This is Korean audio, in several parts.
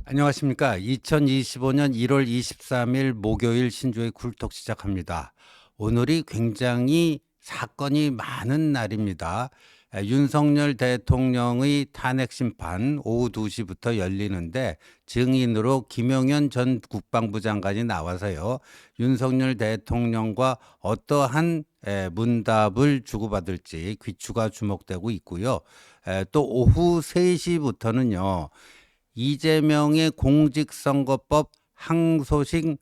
안녕하십니까. 2025년 1월 23일 목요일 신조의 굴톡 시작합니다. 오늘이 굉장히 사건이 많은 날입니다. 윤석열 대통령의 탄핵 심판 오후 2시부터 열리는데 증인으로 김용현 전 국방부 장관이 나와서요. 윤석열 대통령과 어떠한 문답을 주고받을지 귀추가 주목되고 있고요. 또 오후 3시부터는요. 이재명의 공직선거법 항소심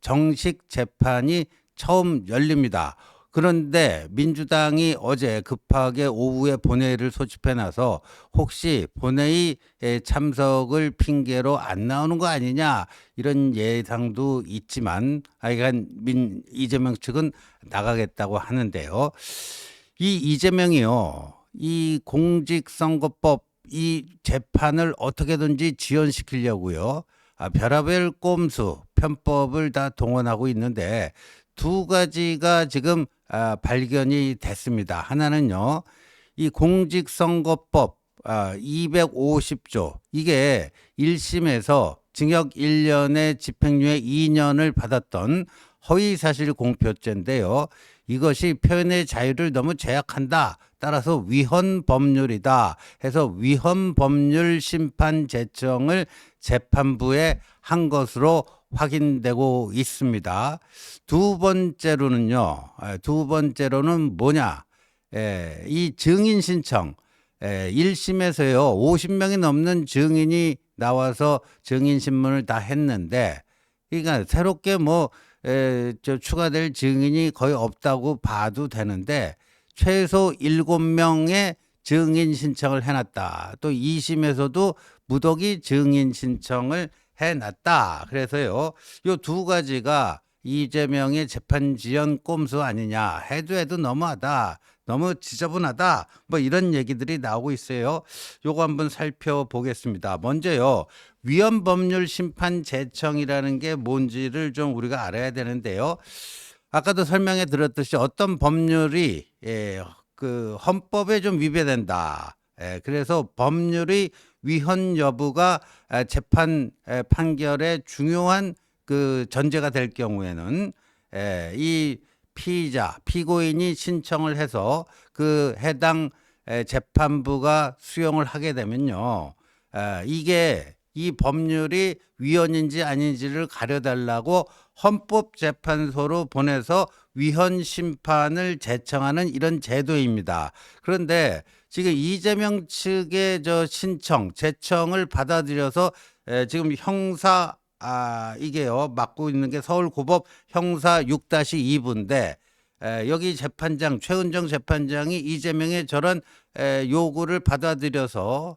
정식 재판이 처음 열립니다. 그런데 민주당이 어제 급하게 오후에 본회의를 소집해놔서 혹시 본회의 참석을 핑계로 안 나오는 거 아니냐 이런 예상도 있지만 이재명 측은 나가겠다고 하는데요. 이 이재명이요. 이 공직선거법 이 재판을 어떻게든지 지연시키려고요. 별하별 꼼수, 편법을 다 동원하고 있는데 두 가지가 지금 발견이 됐습니다. 하나는요. 이 공직선거법 250조 이게 1심에서 징역 1년에 집행유예 2년을 받았던 허위사실 공표죄인데요. 이것이 표현의 자유를 너무 제약한다. 따라서 위헌 법률이다 해서 위헌 법률 심판 제청을 재판부에 한 것으로 확인되고 있습니다. 두 번째로는 뭐냐? 이 증인 신청. 1심에서요, 50명이 넘는 증인이 나와서 증인 신문을 다 했는데, 그러니까 새롭게 추가될 증인이 거의 없다고 봐도 되는데, 최소 7명의 증인 신청을 해놨다. 또 2심에서도 무더기 증인 신청을 해놨다. 그래서요, 요 두 가지가 이재명의 재판 지연 꼼수 아니냐. 해도 너무하다. 너무 지저분하다. 이런 얘기들이 나오고 있어요. 요거 한번 살펴보겠습니다. 먼저요, 위헌법률 심판 제청이라는 게 뭔지를 좀 우리가 알아야 되는데요. 아까도 설명해 드렸듯이 어떤 법률이 그 헌법에 좀 위배된다. 그래서 법률의 위헌 여부가 재판 판결의 중요한 그 전제가 될 경우에는 이 피고인이 신청을 해서 그 해당 재판부가 수용을 하게 되면요. 이게 이 법률이 위헌인지 아닌지를 가려달라고 헌법재판소로 보내서 위헌 심판을 제청하는 이런 제도입니다. 그런데 지금 이재명 측의 제청을 받아들여서 지금 형사 이게요 맡고 있는 게 서울고법 형사 6-2부인데 여기 재판장 최은정 재판장이 이재명의 저런 요구를 받아들여서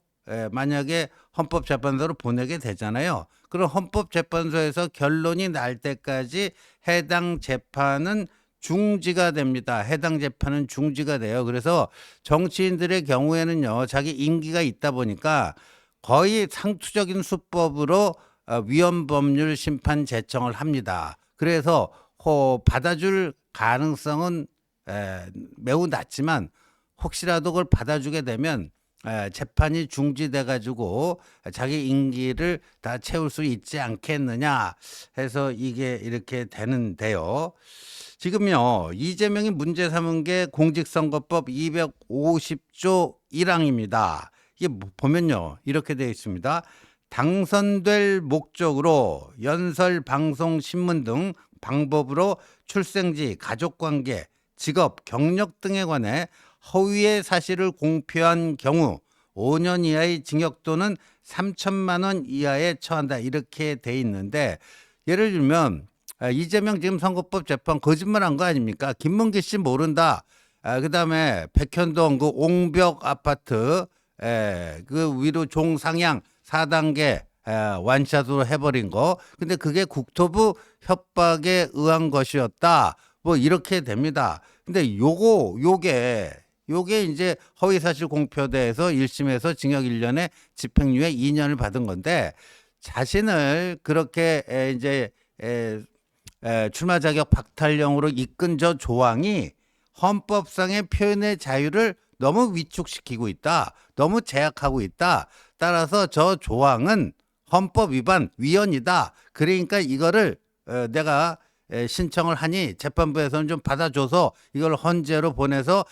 만약에 헌법재판소로 보내게 되잖아요. 그럼 헌법재판소에서 결론이 날 때까지 해당 재판은 중지가 됩니다. 해당 재판은 중지가 돼요. 그래서 정치인들의 경우에는요, 자기 임기가 있다 보니까 거의 상투적인 수법으로 위헌법률 심판 제청을 합니다. 그래서 받아줄 가능성은 매우 낮지만 혹시라도 그걸 받아주게 되면 재판이 중지돼 가지고 자기 임기를 다 채울 수 있지 않겠느냐 해서 이게 이렇게 되는데요. 지금요, 이재명이 문제 삼은 게 공직선거법 250조 1항입니다. 이게 보면요, 이렇게 되어 있습니다. 당선될 목적으로 연설, 방송, 신문 등 방법으로 출생지, 가족관계, 직업, 경력 등에 관해 허위의 사실을 공표한 경우 5년 이하의 징역 또는 3천만 원 이하에 처한다. 이렇게 돼 있는데 예를 들면 이재명 지금 선거법 재판 거짓말한 거 아닙니까? 김문기 씨 모른다. 그다음에 백현동 그 옹벽 아파트 그 위로 종상향 4단계 완샷으로 해버린 거. 근데 그게 국토부 협박에 의한 것이었다. 이렇게 됩니다. 근데 요게 이제 허위사실 공표돼서 1심에서 징역 1년에 집행유예 2년을 받은 건데 자신을 그렇게 이제 출마 자격 박탈령으로 이끈 저 조항이 헌법상의 표현의 자유를 너무 위축시키고 있다. 너무 제약하고 있다. 따라서 저 조항은 헌법 위반 위헌이다. 그러니까 이거를 내가 신청을 하니 재판부에서는 좀 받아줘서 이걸 헌재로 보내서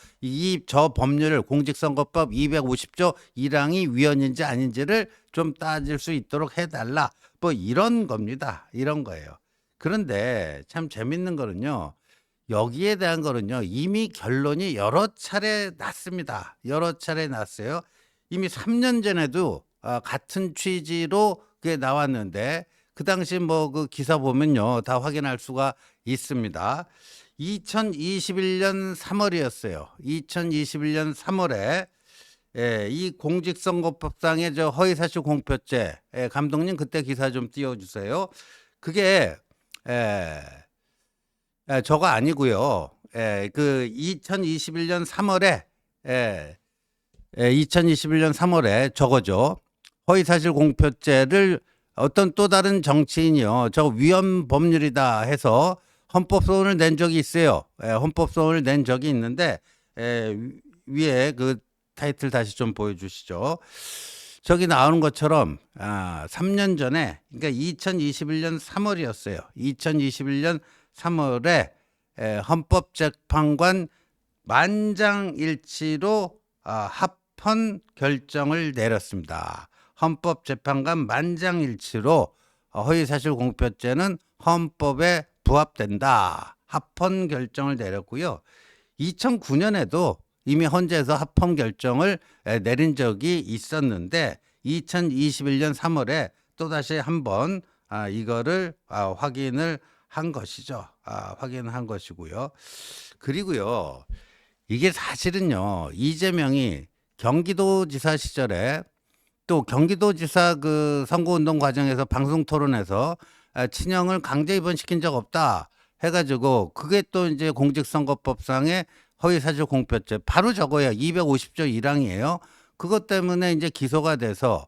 저 법률을 공직선거법 250조 1항이 위헌인지 아닌지를 좀 따질 수 있도록 해달라. 뭐 이런 겁니다. 이런 거예요. 그런데 참 재밌는 거는요. 여기에 대한 거는요. 이미 결론이 여러 차례 났습니다. 여러 차례 났어요. 이미 3년 전에도 같은 취지로 그게 나왔는데 그 당시 뭐 그 기사 보면요. 다 확인할 수가 있습니다. 2021년 3월이었어요. 2021년 3월에 이 공직선거법상의 저 허위사실 공표죄 감독님 그때 기사 좀 띄워주세요. 그게 저거 아니고요. 그 2021년 3월에 2021년 3월에 저거죠. 허위사실 공표죄를 어떤 또 다른 정치인이요. 저거 위헌 법률이다 해서 헌법소원을 낸 적이 있어요. 헌법소원을 낸 적이 있는데 위에 그 타이틀 다시 좀 보여주시죠. 저기 나오는 것처럼 3년 전에 그러니까 2021년 3월이었어요. 2021년 3월에 헌법재판관 만장일치로 합헌 결정을 내렸습니다. 헌법재판관 만장일치로 허위사실 공표죄는 헌법에 부합된다. 합헌 결정을 내렸고요. 2009년에도 이미 헌재에서 합헌 결정을 내린 적이 있었는데 2021년 3월에 또다시 한번 이거를 확인을 한 것이죠. 확인한 것이고요. 그리고요. 이게 사실은요. 이재명이 경기도지사 시절에 또 경기도지사 그 선거운동 과정에서 방송 토론에서 친형을 강제 입원시킨 적 없다 해가지고 그게 또 이제 공직선거법상의 허위사실 공표죄 바로 저거예요. 250조 1항이에요. 그것 때문에 이제 기소가 돼서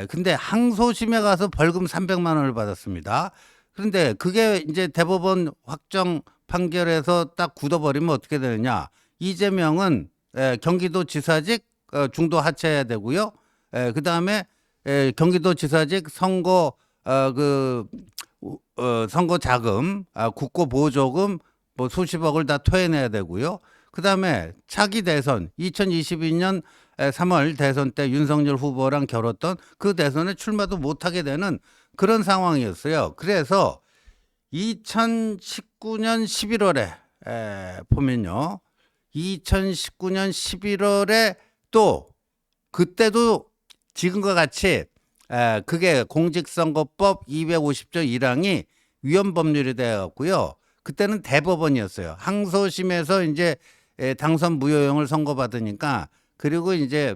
근데 항소심에 가서 벌금 300만 원을 받았습니다. 그런데 그게 이제 대법원 확정 판결에서 딱 굳어버리면 어떻게 되느냐? 이재명은 경기도지사직 중도 하차해야 되고요. 그 다음에 경기도지사직 선거 선거 자금, 국고 보조금 뭐 수십억을 다 토해내야 되고요. 그 다음에 차기 대선 2022년 3월 대선 때 윤석열 후보랑 겨뤘던 그 대선에 출마도 못하게 되는 그런 상황이었어요. 그래서 2019년 11월에 보면요. 2019년 11월에 또 그때도 지금과 같이 그게 공직선거법 250조 1항이 위헌법률이 되었고요. 그때는 대법원이었어요. 항소심에서 이제 당선 무효형을 선고받으니까 그리고 이제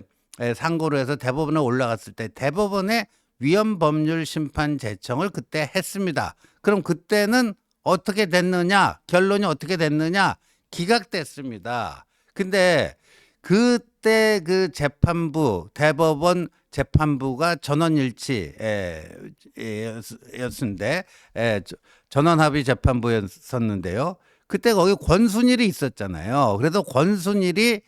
상고로 해서 대법원에 올라갔을 때 대법원의 위헌법률 심판 제청을 그때 했습니다. 그럼 그때는 어떻게 됐느냐? 결론이 어떻게 됐느냐? 기각됐습니다. 근데 그때 그 재판부 대법원 재판부가 전원일치였는데 전원합의 재판부였었는데요. 그때 거기 권순일이 있었잖아요. 그래서 권순일이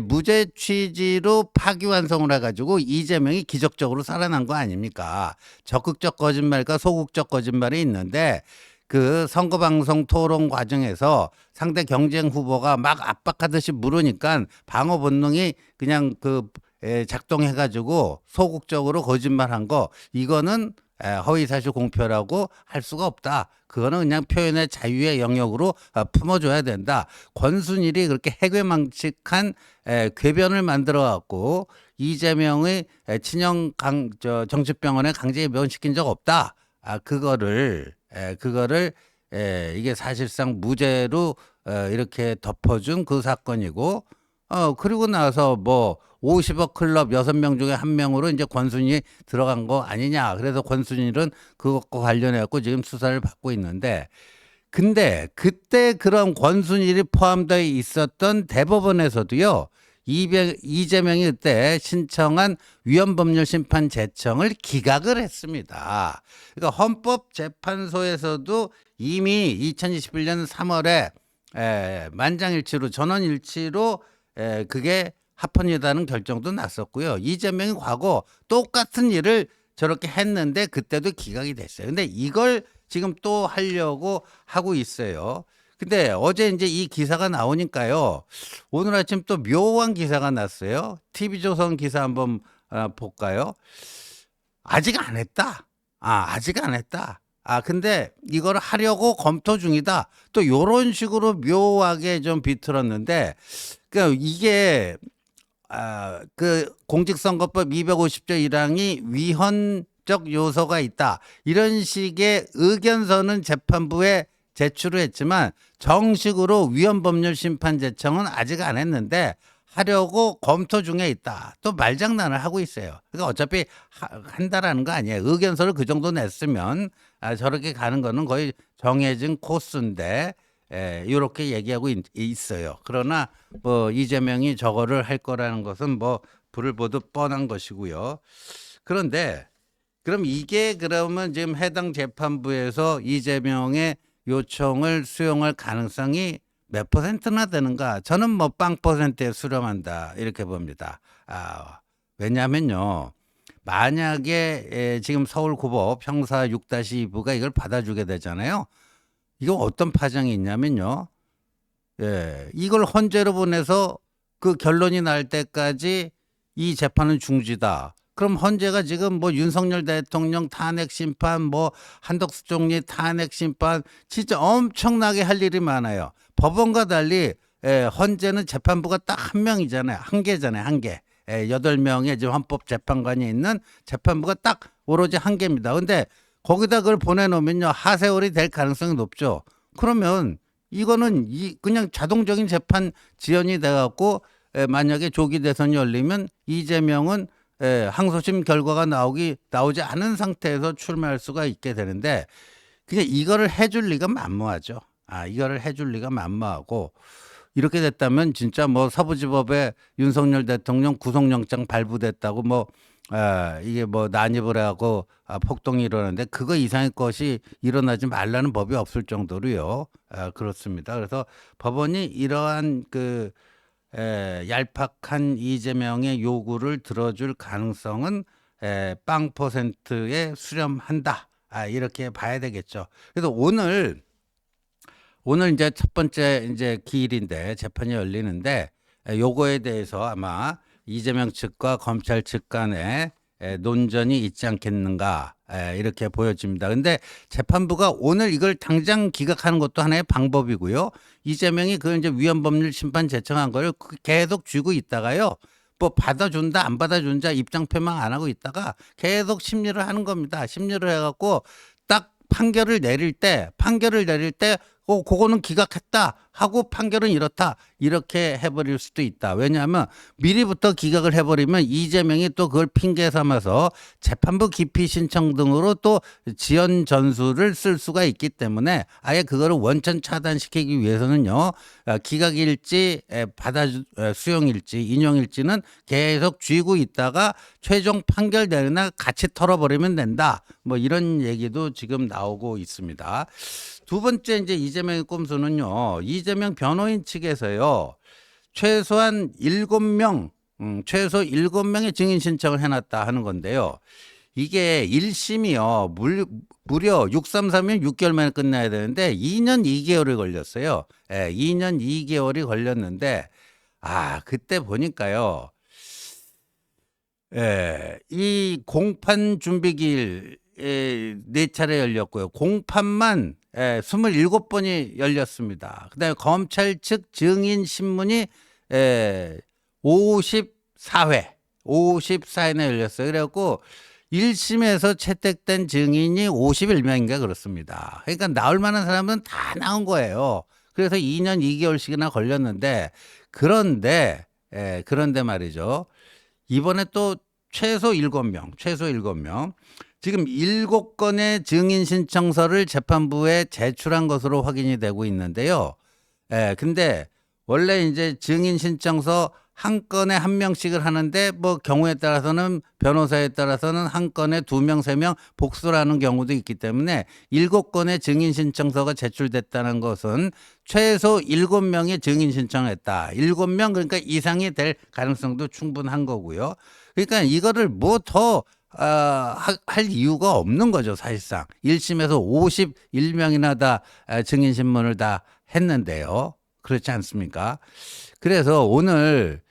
무죄 취지로 파기환송을 해가지고 이재명이 기적적으로 살아난 거 아닙니까? 적극적 거짓말과 소극적 거짓말이 있는데 그 선거방송 토론 과정에서 상대 경쟁 후보가 막 압박하듯이 물으니까 방어 본능이 그냥 작동해가지고 소극적으로 거짓말한 거 이거는 허위사실 공표라고 할 수가 없다. 그거는 그냥 표현의 자유의 영역으로 품어줘야 된다. 권순일이 그렇게 해괴망측한 궤변을 만들어갖고 이재명의 친형 정치병원에 강제 입원시킨 적 없다. 그거를 이게 사실상 무죄로 이렇게 덮어준 그 사건이고 그리고 나서 뭐 50억 클럽 6명 중에 1명으로 이제 권순일이 들어간 거 아니냐. 그래서 권순일은 그것과 관련해갖고 지금 수사를 받고 있는데 근데 그때 그런 권순일이 포함되어 있었던 대법원에서도요. 이재명이 그때 신청한 위헌법률 심판 제청을 기각을 했습니다. 그러니까 헌법재판소에서도 이미 2021년 3월에 만장일치로 전원일치로 그게 합헌이다는 결정도 났었고요. 이재명이 과거 똑같은 일을 저렇게 했는데 그때도 기각이 됐어요. 근데 이걸 지금 또 하려고 하고 있어요. 근데 어제 이제 이 기사가 나오니까요. 오늘 아침 또 묘한 기사가 났어요. TV조선 기사 한번 볼까요? 아직 안 했다. 아직 안 했다. 근데 이걸 하려고 검토 중이다. 또 요런 식으로 묘하게 좀 비틀었는데, 그러니까 이게, 그 공직선거법 250조 1항이 위헌적 요소가 있다. 이런 식의 의견서는 재판부에 제출을 했지만 정식으로 위헌법률 심판 제청은 아직 안 했는데 하려고 검토 중에 있다. 또 말장난을 하고 있어요. 그러니까 어차피 한다라는 거 아니에요. 의견서를 그 정도 냈으면 저렇게 가는 거는 거의 정해진 코스인데 이렇게 얘기하고 있어요. 그러나 뭐 이재명이 저거를 할 거라는 것은 뭐 불을 보듯 뻔한 것이고요. 그런데 그럼 이게 그러면 지금 해당 재판부에서 이재명의 요청을 수용할 가능성이 몇 퍼센트나 되는가? 저는 뭐 0%에 수렴한다 이렇게 봅니다. 왜냐하면요. 만약에 지금 서울고법 형사 6-2부가 이걸 받아주게 되잖아요. 이거 어떤 파장이 있냐면요. 이걸 헌재로 보내서 그 결론이 날 때까지 이 재판은 중지다. 그럼 헌재가 지금 뭐 윤석열 대통령 탄핵 심판, 뭐 한덕수 총리 탄핵 심판 진짜 엄청나게 할 일이 많아요. 법원과 달리 헌재는 재판부가 딱 한 명이잖아요. 한 개잖아요. 한 개. 8명의 지금 헌법재판관이 있는 재판부가 딱 오로지 한 개입니다. 근데 거기다 그걸 보내놓으면요. 하세월이 될 가능성이 높죠. 그러면 이거는 그냥 자동적인 재판 지연이 돼갖고 만약에 조기 대선이 열리면 이재명은 항소심 결과가 나오지 않은 상태에서 출마할 수가 있게 되는데 그냥 이거를 해줄 리가 만무하죠. 이거를 해줄 리가 만무하고 이렇게 됐다면 진짜 뭐 서부지법에 윤석열 대통령 구속영장 발부됐다고 뭐 이게 뭐 난입을 하고 폭동이 일어나는데 그거 이상의 것이 일어나지 말라는 법이 없을 정도로요. 그렇습니다. 그래서 법원이 이러한 그 얄팍한 이재명의 요구를 들어줄 가능성은 0%에 수렴한다. 이렇게 봐야 되겠죠. 그래서 오늘 이제 첫 번째 이제 기일인데 재판이 열리는데 요거에 대해서 아마 이재명 측과 검찰 측 간에 논전이 있지 않겠는가 이렇게 보여집니다. 근데 재판부가 오늘 이걸 당장 기각하는 것도 하나의 방법이고요. 이재명이 그 이제 위헌법률 심판 제청한 거를 계속 쥐고 있다가요. 뭐 받아준다 안 받아준다 입장 표명 안 하고 있다가 계속 심리를 하는 겁니다. 심리를 해갖고 딱 판결을 내릴 때 그거는 기각했다 하고 판결은 이렇다 이렇게 해버릴 수도 있다. 왜냐하면 미리부터 기각을 해버리면 이재명이 또 그걸 핑계 삼아서 재판부 기피 신청 등으로 또 지연 전수를 쓸 수가 있기 때문에 아예 그거를 원천 차단시키기 위해서는요. 기각일지 수용일지 인용일지는 계속 쥐고 있다가 최종 판결 내는 날 같이 털어버리면 된다. 뭐 이런 얘기도 지금 나오고 있습니다. 두 번째 이제 이재명의 꼼수는요. 이재명 변호인 측에서요. 최소한 7명, 최소 7명의 증인 신청을 해놨다 하는 건데요. 이게 1심이요. 무려 633일 6개월 만에 끝나야 되는데 2년 2개월이 걸렸어요. 2년 2개월이 걸렸는데 그때 보니까요. 이 공판 준비기일 4차례 열렸고요. 공판만 27번이 열렸습니다. 그다음에 검찰 측 증인 신문이 54회나 열렸어요. 그래갖고 1심에서 채택된 증인이 51명인가 그렇습니다. 그러니까 나올 만한 사람은 다 나온 거예요. 그래서 2년 2개월씩이나 걸렸는데 그런데 말이죠. 이번에 또 최소 7명. 지금 7건의 증인 신청서를 재판부에 제출한 것으로 확인이 되고 있는데요. 근데 원래 이제 증인 신청서 한 건에 한 명씩을 하는데 뭐 경우에 따라서는 변호사에 따라서는 한 건에 2명, 3명 복수를 하는 경우도 있기 때문에 7건의 증인 신청서가 제출됐다는 것은 최소 7명이 증인 신청을 했다. 7명 그러니까 이상이 될 가능성도 충분한 거고요. 그러니까 이거를 뭐 더 할 이유가 없는 거죠, 사실상. 1심에서 51명이나 다 증인 신문을 다 했는데요. 그렇지 않습니까? 그래서 오늘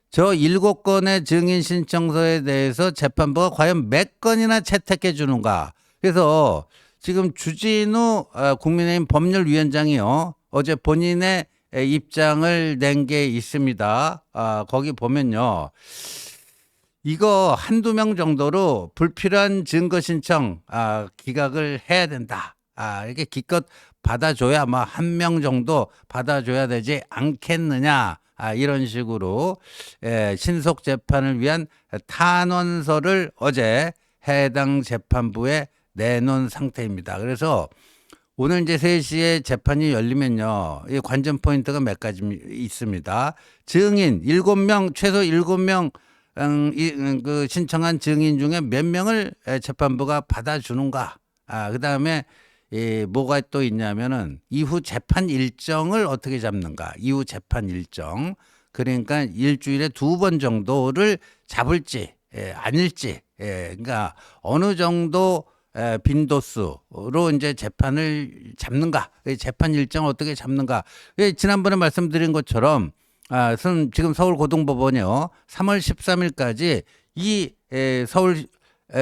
저 7건의 증인 신청서에 대해서 재판부가 과연 몇 건이나 채택해 주는가. 그래서 지금 주진우 국민의힘 법률위원장이요. 어제 본인의 입장을 낸 게 있습니다. 거기 보면요. 이거 한두 명 정도로 불필요한 증거 신청 기각을 해야 된다. 이게 기껏 받아줘야 아마 한 명 정도 받아줘야 되지 않겠느냐. 이런 식으로 신속 재판을 위한 탄원서를 어제 해당 재판부에 내놓은 상태입니다. 그래서 오늘 이제 3시에 재판이 열리면요. 이 관전 포인트가 몇 가지 있습니다. 증인 7명, 최소 7명 그 신청한 증인 중에 몇 명을 재판부가 받아주는가. 그다음에 뭐가 또 있냐면은 이후 재판 일정을 어떻게 잡는가. 이후 재판 일정. 그러니까 일주일에 2번 정도를 잡을지 아닐지. 그러니까 어느 정도 빈도수로 이제 재판을 잡는가. 재판 일정 어떻게 잡는가. 지난번에 말씀드린 것처럼 지금 서울고등법원이요. 3월 13일까지 이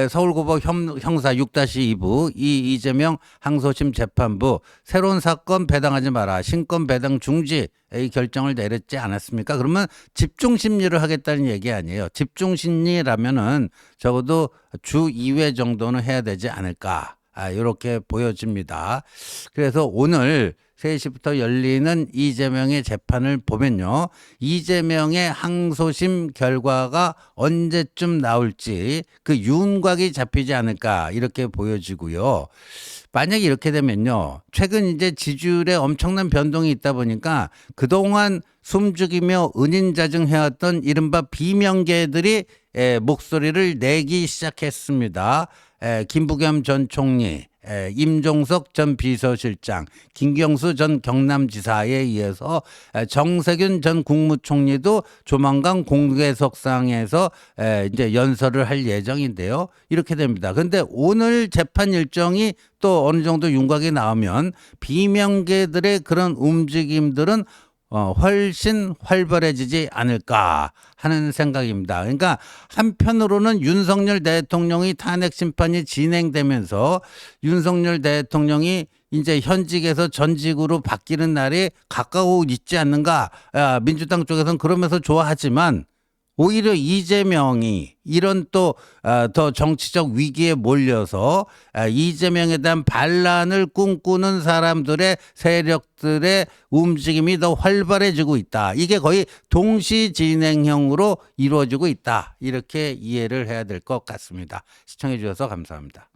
서울고법 형사 6-2부 이 이재명 항소심 재판부 새로운 사건 배당하지 마라. 신권 배당 중지 이 결정을 내렸지 않았습니까? 그러면 집중심리를 하겠다는 얘기 아니에요. 집중심리라면은 적어도 주 2회 정도는 해야 되지 않을까. 이렇게 보여집니다. 그래서 오늘 3시부터 열리는 이재명의 재판을 보면요. 이재명의 항소심 결과가 언제쯤 나올지 그 윤곽이 잡히지 않을까 이렇게 보여지고요. 만약에 이렇게 되면요. 최근 이제 지지율에 엄청난 변동이 있다 보니까 그동안 숨죽이며 은인자증해왔던 이른바 비명계들이 목소리를 내기 시작했습니다. 김부겸 전 총리, 임종석 전 비서실장, 김경수 전 경남지사에 의해서 정세균 전 국무총리도 조만간 공개석상에서 이제 연설을 할 예정인데요. 이렇게 됩니다. 그런데 오늘 재판 일정이 또 어느 정도 윤곽이 나오면 비명계들의 그런 움직임들은 훨씬 활발해지지 않을까 하는 생각입니다. 그러니까 한편으로는 윤석열 대통령이 탄핵 심판이 진행되면서 윤석열 대통령이 이제 현직에서 전직으로 바뀌는 날이 가까워 있지 않는가. 민주당 쪽에서는 그러면서 좋아하지만 오히려 이재명이 이런 또 더 정치적 위기에 몰려서 이재명에 대한 반란을 꿈꾸는 사람들의 세력들의 움직임이 더 활발해지고 있다. 이게 거의 동시 진행형으로 이루어지고 있다. 이렇게 이해를 해야 될 것 같습니다. 시청해 주셔서 감사합니다.